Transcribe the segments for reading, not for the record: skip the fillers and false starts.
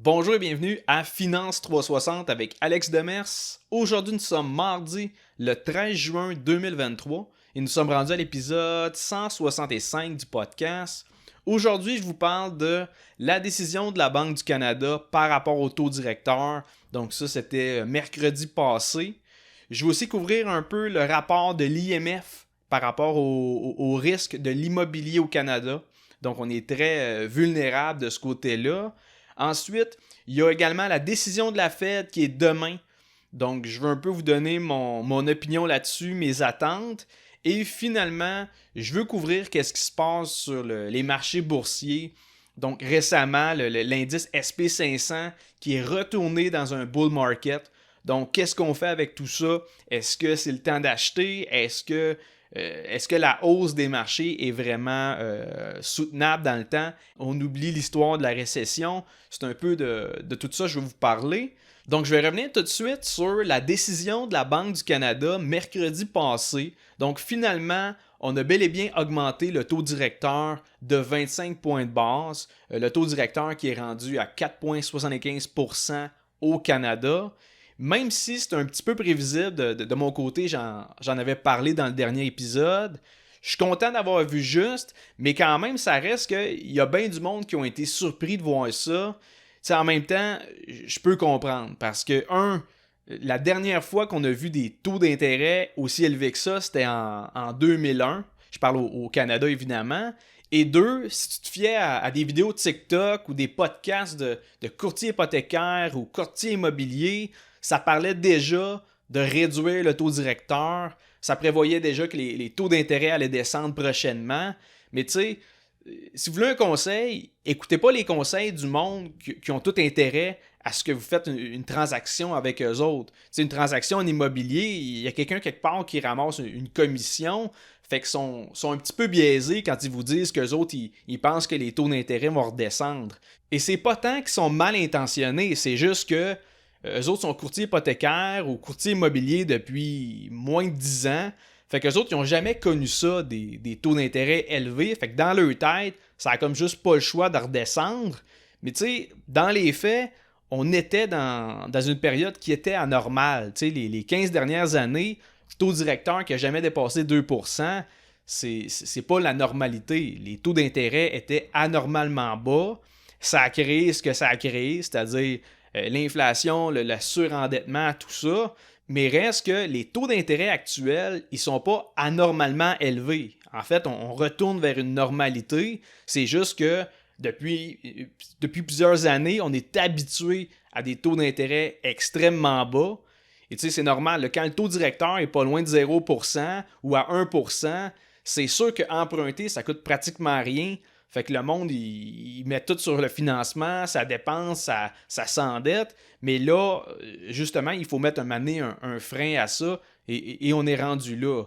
Bonjour et bienvenue à Finance 360 avec Alex Demers. Aujourd'hui, nous sommes mardi le 13 juin 2023 et nous sommes rendus à l'épisode 165 du podcast. Aujourd'hui, je vous parle de la décision de la Banque du Canada par rapport au taux directeur. Donc ça, c'était mercredi passé. Je vais aussi couvrir un peu le rapport de l'IMF par rapport au risque de l'immobilier au Canada. Donc on est très vulnérable de ce côté-là. Ensuite, il y a également la décision de la Fed qui est demain. Donc, je veux un peu vous donner mon opinion là-dessus, mes attentes. Et finalement, je veux couvrir qu'est-ce qui se passe sur les marchés boursiers. Donc, récemment, l'indice SP500 qui est retourné dans un bull market. Donc, qu'est-ce qu'on fait avec tout ça? Est-ce que c'est le temps d'acheter? Est-ce que la hausse des marchés est vraiment soutenable dans le temps? On oublie l'histoire de la récession. C'est un peu de tout ça que je vais vous parler. Donc, je vais revenir tout de suite sur la décision de la Banque du Canada mercredi passé. Donc, finalement, on a bel et bien augmenté le taux directeur de 25 points de base. Le taux directeur qui est rendu à 4,75% au Canada. Même si c'est un petit peu prévisible de mon côté, j'en avais parlé dans le dernier épisode. Je suis content d'avoir vu juste, mais quand même, ça reste qu'il y a bien du monde qui ont été surpris de voir ça. T'sais, en même temps, je peux comprendre parce que, la dernière fois qu'on a vu des taux d'intérêt aussi élevés que ça, c'était en 2001. Je parle au Canada, évidemment. Et deux, si tu te fiais à des vidéos de TikTok ou des podcasts de courtiers hypothécaires ou courtiers immobiliers, ça parlait déjà de réduire le taux directeur. Ça prévoyait déjà que les taux d'intérêt allaient descendre prochainement. Mais tu sais, si vous voulez un conseil, écoutez pas les conseils du monde qui ont tout intérêt à ce que vous faites une transaction avec eux autres. C'est une transaction en immobilier, il y a quelqu'un quelque part qui ramasse une commission, fait qu'ils sont un petit peu biaisés quand ils vous disent qu'eux autres, ils pensent que les taux d'intérêt vont redescendre. Et c'est pas tant qu'ils sont mal intentionnés, c'est juste que eux autres sont courtiers hypothécaires ou courtiers immobiliers depuis moins de 10 ans. Fait qu'eux autres, ils n'ont jamais connu ça, des taux d'intérêt élevés. Fait que dans leur tête, ça a comme juste pas le choix de redescendre. Mais tu sais, dans les faits, on était dans une période qui était anormale. Tu sais, les 15 dernières années, le taux directeur qui n'a jamais dépassé 2%, c'est pas la normalité. Les taux d'intérêt étaient anormalement bas. Ça a créé ce que ça a créé, c'est-à-dire l'inflation, le surendettement, tout ça. Mais reste que les taux d'intérêt actuels, ils sont pas anormalement élevés. En fait, on retourne vers une normalité. C'est juste que depuis plusieurs années, on est habitué à des taux d'intérêt extrêmement bas. Et tu sais, c'est normal. Quand le taux directeur est pas loin de 0% ou à 1%, c'est sûr qu'emprunter, ça coûte pratiquement rien. Fait que le monde, il met tout sur le financement, ça dépense, ça s'endette. Mais là, justement, il faut mettre un frein à ça et on est rendu là.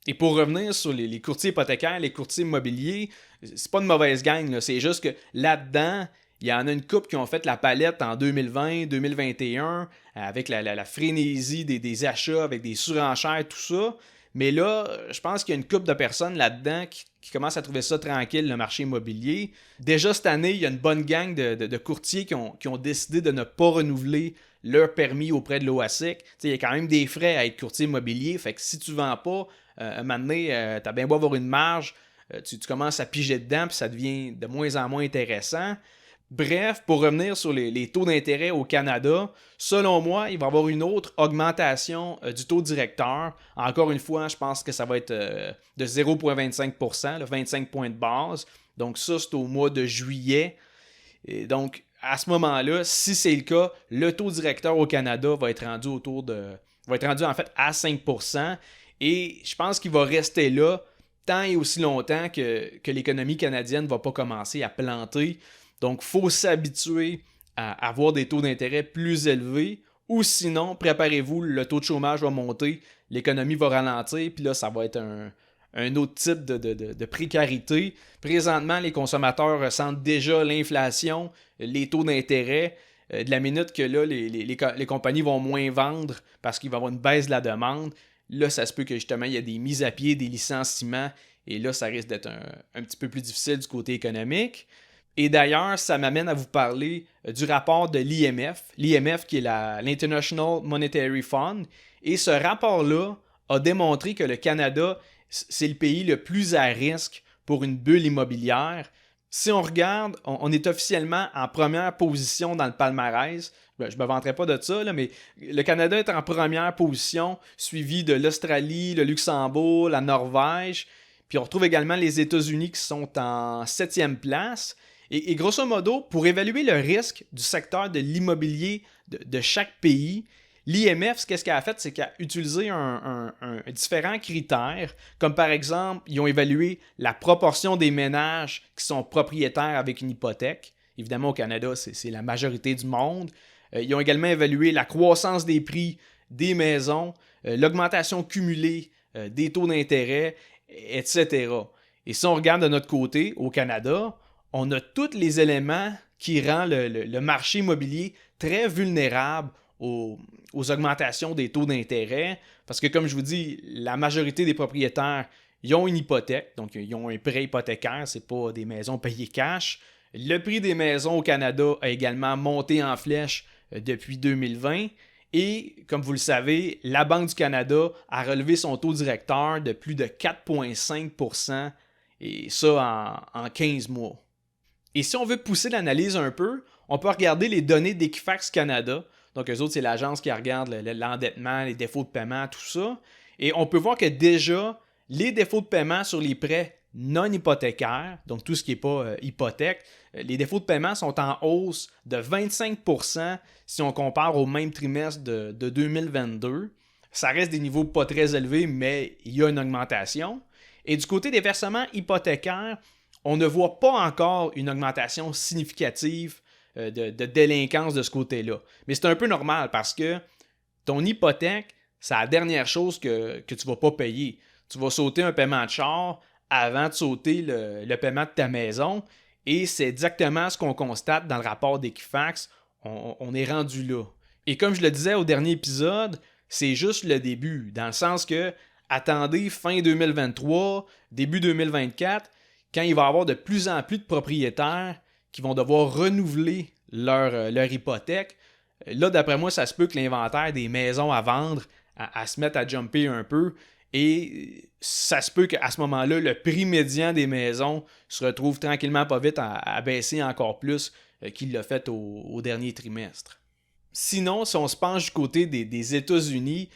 Et pour revenir sur les courtiers hypothécaires, les courtiers immobiliers, c'est pas une mauvaise gang, là. C'est juste que là-dedans, il y en a une couple qui ont fait la palette en 2020, 2021, avec la frénésie des achats, avec des surenchères, tout ça. Mais là, je pense qu'il y a une couple de personnes là-dedans qui commencent à trouver ça tranquille, le marché immobilier. Déjà cette année, il y a une bonne gang de courtiers qui ont décidé de ne pas renouveler leur permis auprès de l'OASIC. Il y a quand même des frais à être courtier immobilier. Fait que si tu ne vends pas, un moment donné, tu as bien beau avoir une marge, tu commences à piger dedans, puis ça devient de moins en moins intéressant. Bref, pour revenir sur les taux d'intérêt au Canada, selon moi, il va y avoir une autre augmentation du taux directeur. Encore une fois, je pense que ça va être de 0,25%, 25 points de base. Donc ça, c'est au mois de juillet. Et donc, à ce moment-là, si c'est le cas, le taux directeur au Canada va être rendu en fait à 5%. Et je pense qu'il va rester là tant et aussi longtemps que l'économie canadienne ne va pas commencer à planter. Donc, il faut s'habituer à avoir des taux d'intérêt plus élevés ou sinon, préparez-vous, le taux de chômage va monter, l'économie va ralentir, puis là, ça va être un autre type de précarité. Présentement, les consommateurs ressentent déjà l'inflation, les taux d'intérêt. De la minute que là, les compagnies vont moins vendre parce qu'il va y avoir une baisse de la demande, là, ça se peut que justement, il y a des mises à pied, des licenciements, et là, ça risque d'être un petit peu plus difficile du côté économique. Et d'ailleurs, ça m'amène à vous parler du rapport de l'IMF. L'IMF qui est l'International Monetary Fund. Et ce rapport-là a démontré que le Canada, c'est le pays le plus à risque pour une bulle immobilière. Si on regarde, on est officiellement en première position dans le palmarès. Je ne me vanterai pas de ça, là, mais le Canada est en première position, suivi de l'Australie, le Luxembourg, la Norvège. Puis on retrouve également les États-Unis qui sont en 7e place. Et grosso modo, pour évaluer le risque du secteur de l'immobilier de chaque pays, l'IMF, qu'est-ce qu'elle a fait, c'est qu'elle a utilisé différents critères, comme par exemple, ils ont évalué la proportion des ménages qui sont propriétaires avec une hypothèque. Évidemment, au Canada, c'est la majorité du monde. Ils ont également évalué la croissance des prix des maisons, l'augmentation cumulée des taux d'intérêt, etc. Et si on regarde de notre côté, au Canada, on a tous les éléments qui rendent le marché immobilier très vulnérable aux augmentations des taux d'intérêt. Parce que, comme je vous dis, la majorité des propriétaires, ils ont une hypothèque, donc ils ont un prêt hypothécaire, ce n'est pas des maisons payées cash. Le prix des maisons au Canada a également monté en flèche depuis 2020. Et, comme vous le savez, la Banque du Canada a relevé son taux directeur de plus de 4,5 %, et ça en 15 mois. Et si on veut pousser l'analyse un peu, on peut regarder les données d'Equifax Canada. Donc, eux autres, c'est l'agence qui regarde l'endettement, les défauts de paiement, tout ça. Et on peut voir que déjà, les défauts de paiement sur les prêts non hypothécaires, donc tout ce qui n'est pas hypothèque, les défauts de paiement sont en hausse de 25 % si on compare au même trimestre de 2022. Ça reste des niveaux pas très élevés, mais il y a une augmentation. Et du côté des versements hypothécaires, on ne voit pas encore une augmentation significative de délinquance de ce côté-là. Mais c'est un peu normal parce que ton hypothèque, c'est la dernière chose que tu ne vas pas payer. Tu vas sauter un paiement de char avant de sauter le paiement de ta maison. Et c'est exactement ce qu'on constate dans le rapport d'Equifax. On est rendu là. Et comme je le disais au dernier épisode, c'est juste le début. Dans le sens que, attendez fin 2023, début 2024, quand il va y avoir de plus en plus de propriétaires qui vont devoir renouveler leur hypothèque, là, d'après moi, ça se peut que l'inventaire des maisons à vendre à se mette à jumper un peu. Et ça se peut qu'à ce moment-là, le prix médian des maisons se retrouve tranquillement pas vite à baisser encore plus qu'il l'a fait au dernier trimestre. Sinon, si on se penche du côté des États-Unis,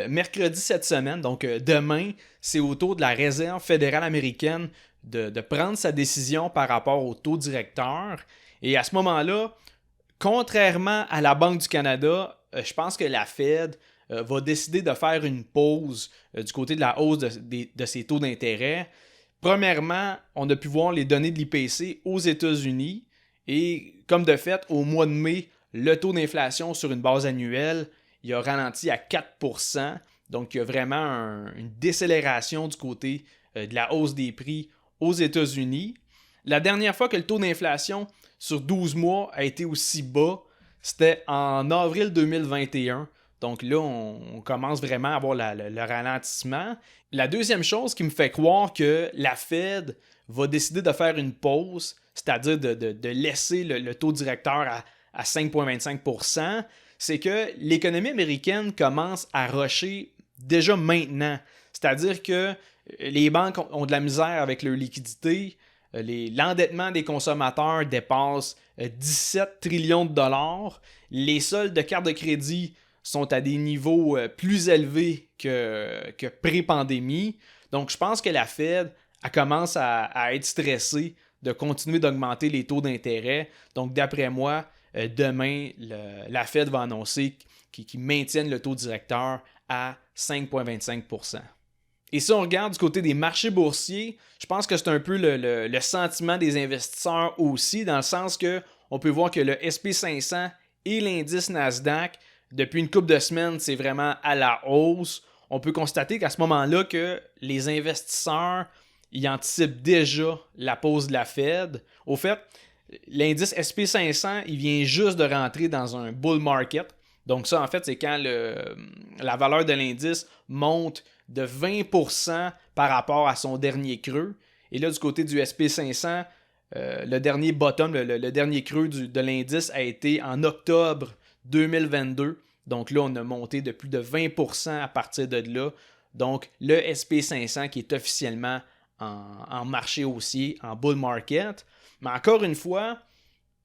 mercredi cette semaine, donc demain, c'est au tour de la Réserve fédérale américaine de prendre sa décision par rapport au taux directeur. Et à ce moment-là, contrairement à la Banque du Canada, je pense que la Fed va décider de faire une pause du côté de la hausse de ses taux d'intérêt. Premièrement, on a pu voir les données de l'IPC aux États-Unis et comme de fait, au mois de mai, le taux d'inflation sur une base annuelle, il a ralenti à 4 %. Donc, il y a vraiment une décélération du côté de la hausse des prix aux États-Unis. La dernière fois que le taux d'inflation sur 12 mois a été aussi bas, c'était en avril 2021. Donc là, on commence vraiment à avoir le ralentissement. La deuxième chose qui me fait croire que la Fed va décider de faire une pause, c'est-à-dire de laisser le taux directeur à 5,25 %, c'est que l'économie américaine commence à rusher déjà maintenant. C'est-à-dire que les banques ont de la misère avec leur liquidité. L'endettement des consommateurs dépasse 17 trillions de dollars. Les soldes de cartes de crédit sont à des niveaux plus élevés que pré-pandémie. Donc, je pense que la Fed commence à être stressée de continuer d'augmenter les taux d'intérêt. Donc, d'après moi, demain, la Fed va annoncer qu'ils maintiennent le taux directeur à 5,25 %. Et si on regarde du côté des marchés boursiers, je pense que c'est un peu le sentiment des investisseurs aussi, dans le sens qu'on peut voir que le SP 500 et l'indice Nasdaq, depuis une couple de semaines, c'est vraiment à la hausse. On peut constater qu'à ce moment-là, que les investisseurs ils anticipent déjà la pause de la Fed. Au fait, l'indice SP 500, il vient juste de rentrer dans un bull market. Donc ça, en fait, c'est quand la valeur de l'indice monte de 20% par rapport à son dernier creux. Et là, du côté du SP 500, le dernier bottom, le dernier creux de l'indice a été en octobre 2022. Donc là, on a monté de plus de 20% à partir de là. Donc le SP500 qui est officiellement en marché haussier, en bull market. Mais encore une fois,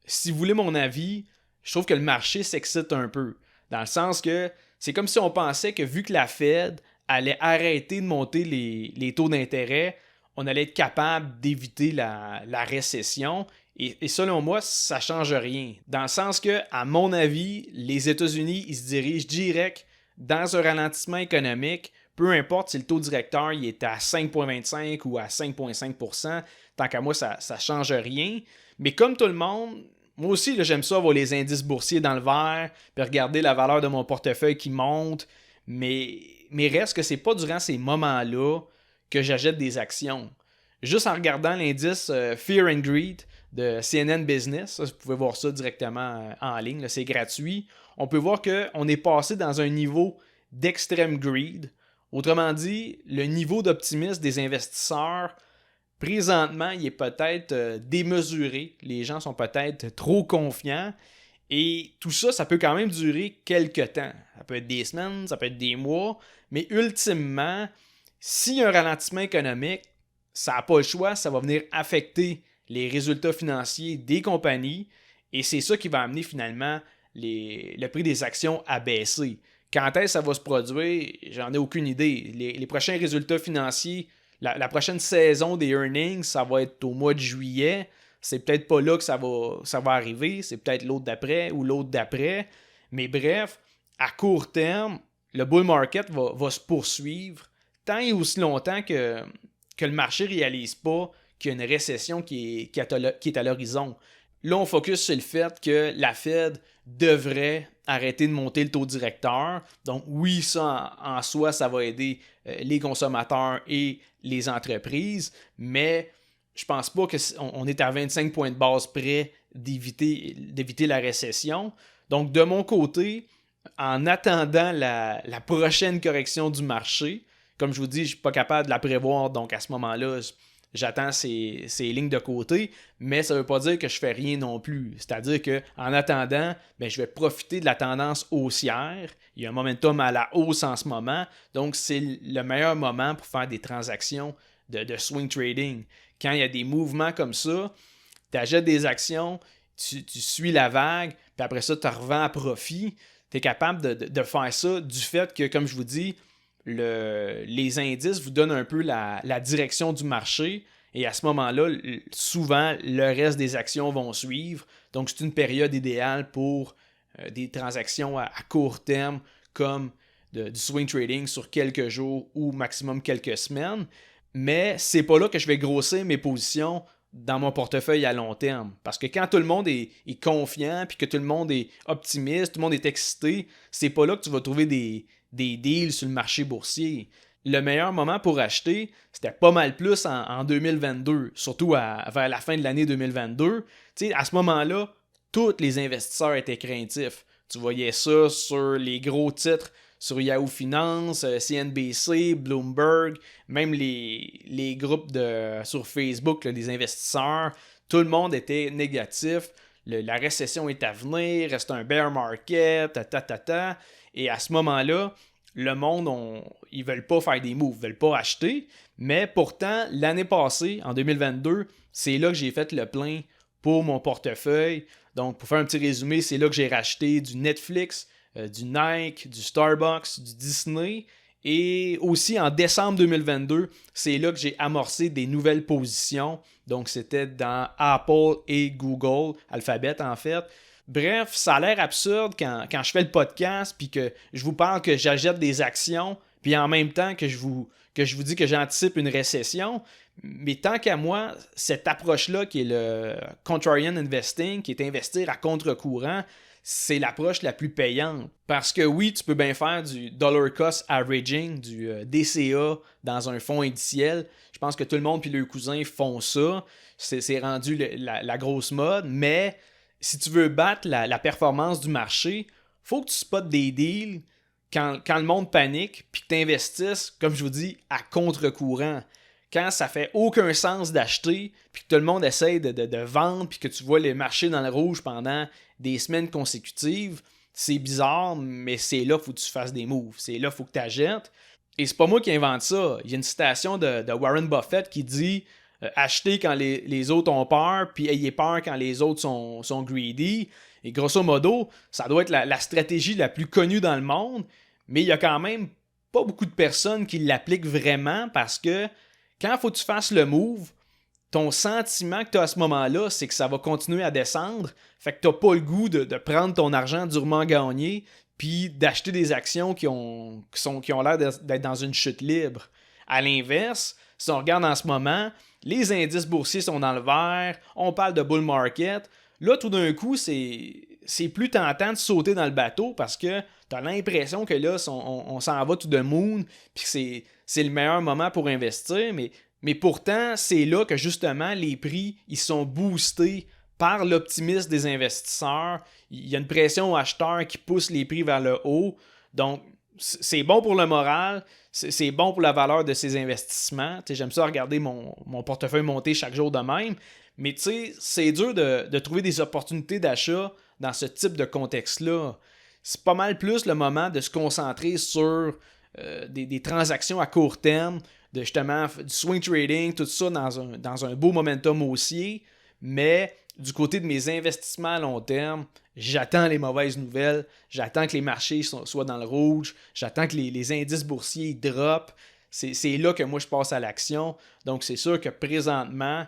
si vous voulez mon avis, je trouve que le marché s'excite un peu. Dans le sens que c'est comme si on pensait que vu que la Fed allait arrêter de monter les taux d'intérêt, on allait être capable d'éviter la récession. Et selon moi, ça ne change rien. Dans le sens que, à mon avis, les États-Unis, ils se dirigent direct dans un ralentissement économique, peu importe si le taux directeur il est à 5,25 ou à 5,5%, tant qu'à moi, ça ne change rien. Mais comme tout le monde, moi aussi, là, j'aime ça avoir les indices boursiers dans le vert, puis regarder la valeur de mon portefeuille qui monte. Mais reste que c'est pas durant ces moments-là que j'achète des actions. Juste en regardant l'indice Fear and Greed de CNN Business, ça, vous pouvez voir ça directement en ligne, là, c'est gratuit. On peut voir qu'on est passé dans un niveau d'extrême greed. Autrement dit, le niveau d'optimisme des investisseurs, présentement, il est peut-être démesuré. Les gens sont peut-être trop confiants. Et tout ça, ça peut quand même durer quelques temps. Ça peut être des semaines, ça peut être des mois. Mais ultimement, s'il y a un ralentissement économique, ça n'a pas le choix, ça va venir affecter les résultats financiers des compagnies. Et c'est ça qui va amener finalement le prix des actions à baisser. Quand est-ce que ça va se produire, j'en ai aucune idée. Les prochains résultats financiers, la prochaine saison des earnings, ça va être au mois de juillet. C'est peut-être pas là que ça va arriver. C'est peut-être l'autre d'après ou l'autre d'après. Mais bref, à court terme, le bull market va se poursuivre tant et aussi longtemps que le marché ne réalise pas qu'il y a une récession qui est à l'horizon. Là, on focus sur le fait que la Fed devrait arrêter de monter le taux directeur. Donc oui, ça en soi, ça va aider les consommateurs et les entreprises, mais je pense pas qu'on est à 25 points de base près d'éviter la récession. Donc de mon côté, en attendant la prochaine correction du marché, comme je vous dis, je ne suis pas capable de la prévoir, donc à ce moment-là, j'attends ces lignes de côté, mais ça ne veut pas dire que je ne fais rien non plus. C'est-à-dire qu'en attendant, je vais profiter de la tendance haussière. Il y a un momentum à la hausse en ce moment, donc c'est le meilleur moment pour faire des transactions de swing trading. Quand il y a des mouvements comme ça, tu achètes des actions, tu suis la vague, puis après ça, tu revends à profit. Tu es capable de faire ça du fait que, comme je vous dis, les indices vous donnent un peu la direction du marché et à ce moment-là, souvent, le reste des actions vont suivre. Donc, c'est une période idéale pour des transactions à court terme comme du swing trading sur quelques jours ou maximum quelques semaines. Mais c'est pas là que je vais grossir mes positions dans mon portefeuille à long terme. Parce que quand tout le monde est confiant, puis que tout le monde est optimiste, tout le monde est excité, c'est pas là que tu vas trouver des deals sur le marché boursier. Le meilleur moment pour acheter, c'était pas mal plus en 2022, surtout vers la fin de l'année 2022. Tu sais, à ce moment-là, tous les investisseurs étaient craintifs. Tu voyais ça sur les gros titres, sur Yahoo Finance, CNBC, Bloomberg, même les groupes sur Facebook, là, les investisseurs, tout le monde était négatif. La récession est à venir, reste un bear market, Et à ce moment-là, le monde, ils ne veulent pas faire des moves, ils ne veulent pas acheter. Mais pourtant, l'année passée, en 2022, c'est là que j'ai fait le plein pour mon portefeuille. Donc, pour faire un petit résumé, c'est là que j'ai racheté du Netflix, du Nike, du Starbucks, du Disney. Et aussi, en décembre 2022, c'est là que j'ai amorcé des nouvelles positions. Donc, c'était dans Apple et Google, Alphabet en fait. Bref, ça a l'air absurde quand je fais le podcast puis que je vous parle que j'achète des actions puis en même temps que je vous dis que j'anticipe une récession. Mais tant qu'à moi, cette approche-là qui est le contrarian investing, qui est investir à contre-courant, c'est l'approche la plus payante. Parce que oui, tu peux bien faire du dollar cost averaging, du DCA dans un fonds indiciel. Je pense que tout le monde puis leurs cousins font ça. C'est rendu la grosse mode. Mais si tu veux battre la performance du marché, faut que tu spots des deals quand le monde panique puis que tu investisses, comme je vous dis, à contre-courant. quand ça fait aucun sens d'acheter, puis que tout le monde essaie de vendre, puis que tu vois les marchés dans le rouge pendant des semaines consécutives, c'est bizarre, mais c'est là qu'il faut que tu fasses des moves. C'est là qu'il faut que tu achètes. Et c'est pas moi qui invente ça. Il y a une citation de Warren Buffett qui dit achetez quand les autres ont peur, puis ayez peur quand les autres sont greedy. Et grosso modo, ça doit être la stratégie la plus connue dans le monde, mais il y a quand même pas beaucoup de personnes qui l'appliquent vraiment parce que quand il faut que tu fasses le move, ton sentiment que tu as à ce moment-là, c'est que ça va continuer à descendre. Fait que tu n'as pas le goût de prendre ton argent durement gagné puis d'acheter des actions qui ont l'air d'être dans une chute libre. À l'inverse, si on regarde en ce moment, les indices boursiers sont dans le vert, on parle de bull market. Là, tout d'un coup, c'est plus tentant de sauter dans le bateau parce que tu as l'impression que là, on s'en va tout de moon puis que c'est le meilleur moment pour investir, mais pourtant, c'est là que justement les prix ils sont boostés par l'optimisme des investisseurs. Il y a une pression aux acheteurs qui pousse les prix vers le haut. Donc, c'est bon pour le moral, c'est bon pour la valeur de ces investissements. T'sais, j'aime ça regarder mon portefeuille monter chaque jour de même. Mais tu sais, c'est dur de trouver des opportunités d'achat dans ce type de contexte-là. C'est pas mal plus le moment de se concentrer sur des transactions à court terme, de justement du swing trading, tout ça dans un beau momentum haussier. Mais du côté de mes investissements à long terme, j'attends les mauvaises nouvelles, j'attends que les marchés soient dans le rouge, j'attends que les indices boursiers droppent. C'est là que moi je passe à l'action. Donc c'est sûr que présentement,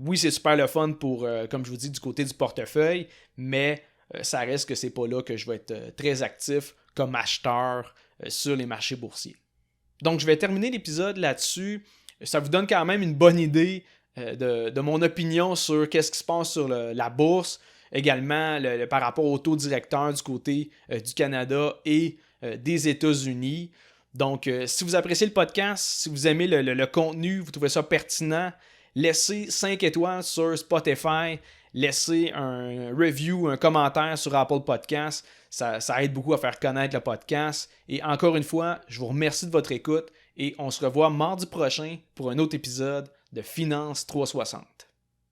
oui, c'est super le fun pour, comme je vous dis, du côté du portefeuille, mais ça reste que c'est pas là que je vais être très actif comme acheteur sur les marchés boursiers. Donc, je vais terminer l'épisode là-dessus. Ça vous donne quand même une bonne idée de mon opinion sur qu'est-ce qui se passe sur la bourse, également par rapport au taux directeur du côté du Canada et des États-Unis. Donc, si vous appréciez le podcast, si vous aimez le contenu, vous trouvez ça pertinent, laissez 5 étoiles sur Spotify, laissez un review, un commentaire sur Apple Podcasts. Ça aide beaucoup à faire connaître le podcast. Et encore une fois, je vous remercie de votre écoute et on se revoit mardi prochain pour un autre épisode de Finance 360.